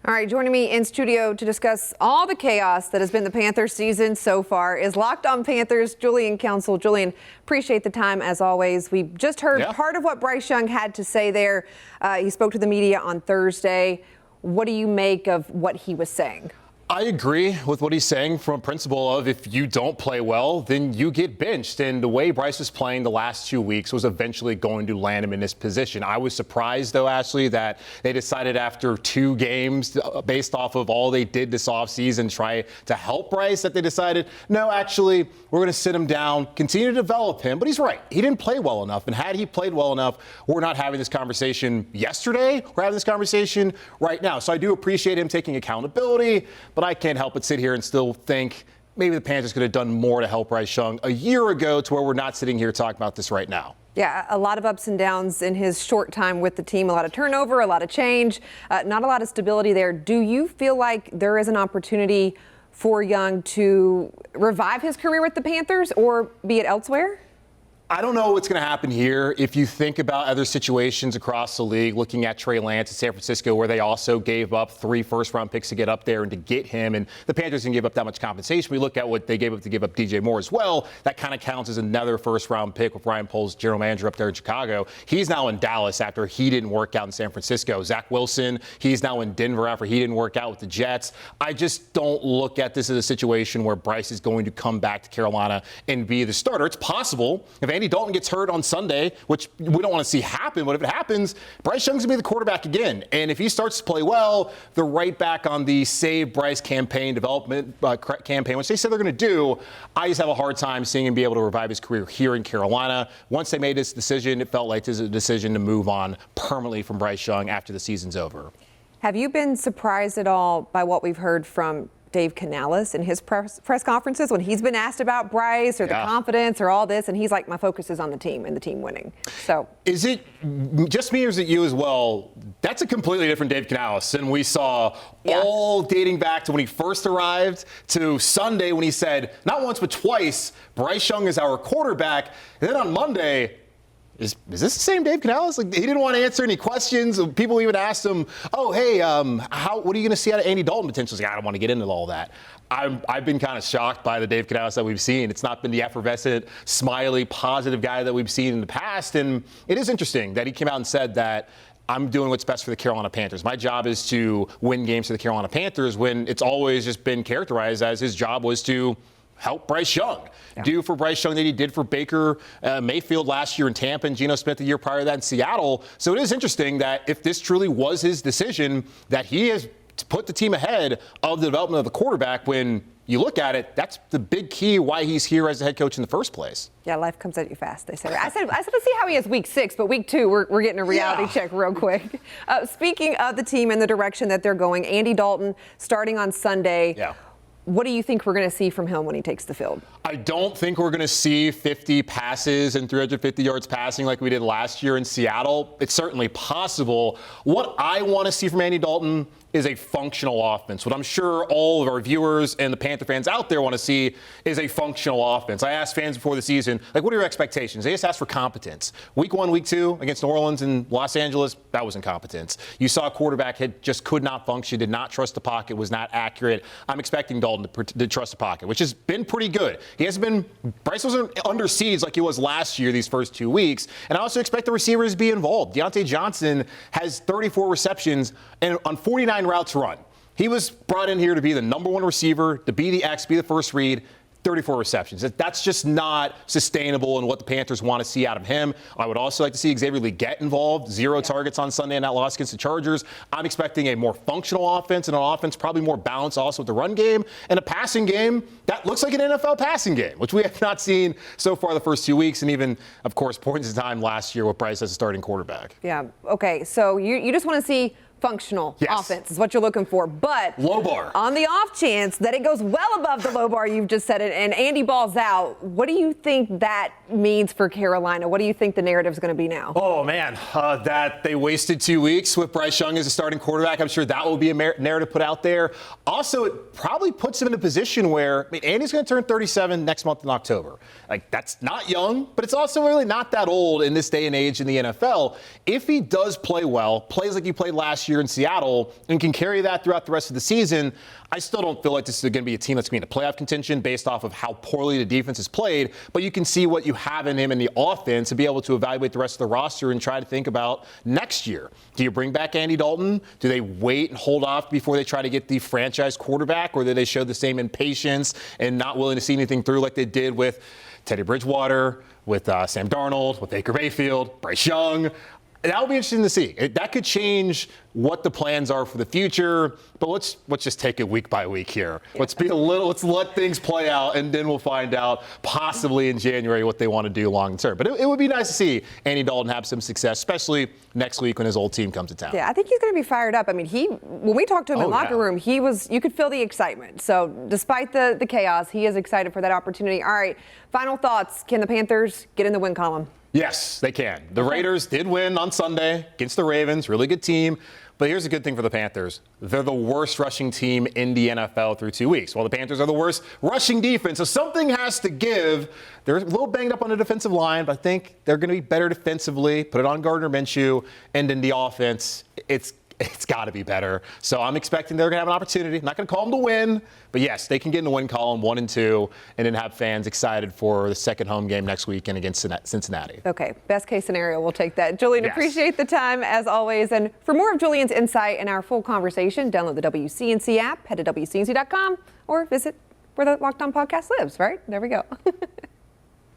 All right, joining me in studio to discuss all the chaos that has been the Panthers season so far is Locked On Panthers, Julian Council. Julian, appreciate the time as always. We just heard part of what Bryce Young had to say there. He spoke to the media on Thursday. What do you make of what he was saying? I agree with what he's saying from a principle of if you don't play well, then you get benched. And the way Bryce was playing the last 2 weeks was eventually going to land him in this position. I was surprised, though, Ashley, that they decided after 2 games, based off of all they did this offseason, try to help Bryce, that they decided, no, actually, we're going to sit him down, continue to develop him. But he's right. He didn't play well enough. And had he played well enough, we're not having this conversation yesterday. We're having this conversation right now. So I do appreciate him taking accountability. But I can't help but sit here and still think maybe the Panthers could have done more to help Bryce Young a year ago to where we're not sitting here talking about this right now. Yeah, a lot of ups and downs in his short time with the team, a lot of turnover, a lot of change, not a lot of stability there. Do you feel like there is an opportunity for Young to revive his career with the Panthers or be it elsewhere? I don't know what's going to happen here. If you think about other situations across the league, looking at Trey Lance in San Francisco, where they also gave up 3 first-round picks to get up there and to get him, and the Panthers didn't give up that much compensation. We look at what they gave up to give up DJ Moore as well. That kind of counts as another first-round pick with Ryan Poles, general manager up there in Chicago. He's now in Dallas after he didn't work out in San Francisco. Zach Wilson, he's now in Denver after he didn't work out with the Jets. I just don't look at this as a situation where Bryce is going to come back to Carolina and be the starter. It's possible. If Andy Dalton gets hurt on Sunday, which we don't want to see happen, but if it happens, Bryce Young's going to be the quarterback again. And if he starts to play well, they're right back on the Save Bryce campaign, development campaign, which they said they're going to do. I just have a hard time seeing him be able to revive his career here in Carolina. Once they made this decision, it felt like this is a decision to move on permanently from Bryce Young after the season's over. Have you been surprised at all by what we've heard from Dave Canales in his press conferences when he's been asked about Bryce or the confidence or all this, and he's like, my focus is on the team and the team winning? So is it just me or is it you as well? That's a completely different Dave Canales than we saw all dating back to when he first arrived to Sunday when he said, not once but twice, Bryce Young is our quarterback. And then on Monday, Is this the same Dave Canales? Like, he didn't want to answer any questions. People even asked him, "Oh, hey, what are you going to see out of Andy Dalton potentially?" Like, I don't want to get into all that. I've been kind of shocked by the Dave Canales that we've seen. It's not been the effervescent, smiley, positive guy that we've seen in the past. And it is interesting that he came out and said that I'm doing what's best for the Carolina Panthers. My job is to win games for the Carolina Panthers, when it's always just been characterized as his job was to help Bryce Young. Do for Bryce Young that he did for Baker Mayfield last year in Tampa and Geno Smith the year prior to that in Seattle. So it is interesting that if this truly was his decision, that he has put the team ahead of the development of the quarterback. When you look at it, that's the big key why he's here as the head coach in the first place. Yeah, life comes at you fast, they say. I said let's see how he is week 6, but week 2, we're getting a reality check real quick. Speaking of the team and the direction that they're going, Andy Dalton starting on Sunday. What do you think we're going to see from him when he takes the field? I don't think we're going to see 50 passes and 350 yards passing like we did last year in Seattle. It's certainly possible. What I want to see from Andy Dalton is a functional offense. What I'm sure all of our viewers and the Panther fans out there want to see is a functional offense. I asked fans before the season, like, what are your expectations? They just asked for competence. Week 1, week 2 against New Orleans and Los Angeles, that was incompetence. You saw a quarterback just could not function, did not trust the pocket, was not accurate. I'm expecting Dalton to trust the pocket, which has been pretty good. He hasn't been, Bryce wasn't under siege like he was last year these first 2 weeks. And I also expect the receivers to be involved. Deontay Johnson has 34 receptions and on 49 routes run. He was brought in here to be the number 1 receiver, to be the X, be the first read. 34 receptions. That's just not sustainable and what the Panthers want to see out of him. I would also like to see Xavier Legette involved. 0 targets on Sunday in that loss against the Chargers. I'm expecting a more functional offense, and an offense probably more balanced also with the run game and a passing game that looks like an NFL passing game, which we have not seen so far the first 2 weeks, and even, of course, points in time last year with Bryce as a starting quarterback. Yeah. Okay. So you just want to see functional offense is what you're looking for. But low bar. On the off chance that it goes well above the low bar, you've just said it, and Andy balls out, what do you think that means for Carolina? What do you think the narrative is going to be now? Oh, man, that they wasted 2 weeks with Bryce Young as a starting quarterback. I'm sure that will be a narrative put out there. Also, it probably puts him in a position where, Andy's going to turn 37 next month in October. Like, that's not young, but it's also really not that old in this day and age in the NFL. If he does play well, plays like he played last last year in Seattle and can carry that throughout the rest of the season, I still don't feel like this is going to be a team that's going to be in a playoff contention based off of how poorly the defense has played. But you can see what you have in him in the offense and be able to evaluate the rest of the roster and try to think about next year. Do you bring back Andy Dalton? Do they wait and hold off before they try to get the franchise quarterback? Or do they show the same impatience and not willing to see anything through like they did with Teddy Bridgewater, with Sam Darnold, with Baker Mayfield, Bryce Young? That will be interesting to see. That could change what the plans are for the future. But let's just take it week by week here. Yeah. Let's let things play out, and then we'll find out possibly in January what they want to do long term. But it would be nice to see Andy Dalton have some success, especially next week when his old team comes to town. Yeah, I think he's going to be fired up. I mean, when we talked to him in locker room, you could feel the excitement. So despite the chaos, he is excited for that opportunity. All right, final thoughts. Can the Panthers get in the win column? Yes, they can. The Raiders did win on Sunday against the Ravens. Really good team. But here's a good thing for the Panthers. They're the worst rushing team in the NFL through 2 weeks. While the Panthers are the worst rushing defense, so something has to give. They're a little banged up on the defensive line, but I think they're going to be better defensively. Put it on Gardner Minshew. And in the offense, it's got to be better. So I'm expecting they're going to have an opportunity. Not going to call them to win, but yes, they can get in the win column 1 and 2, and then have fans excited for the second home game next weekend against Cincinnati. Okay, best case scenario, we'll take that. Julian, yes. Appreciate the time as always. And for more of Julian's insight and our full conversation, download the WCNC app, head to WCNC.com, or visit where the Locked On podcast lives, right? There we go.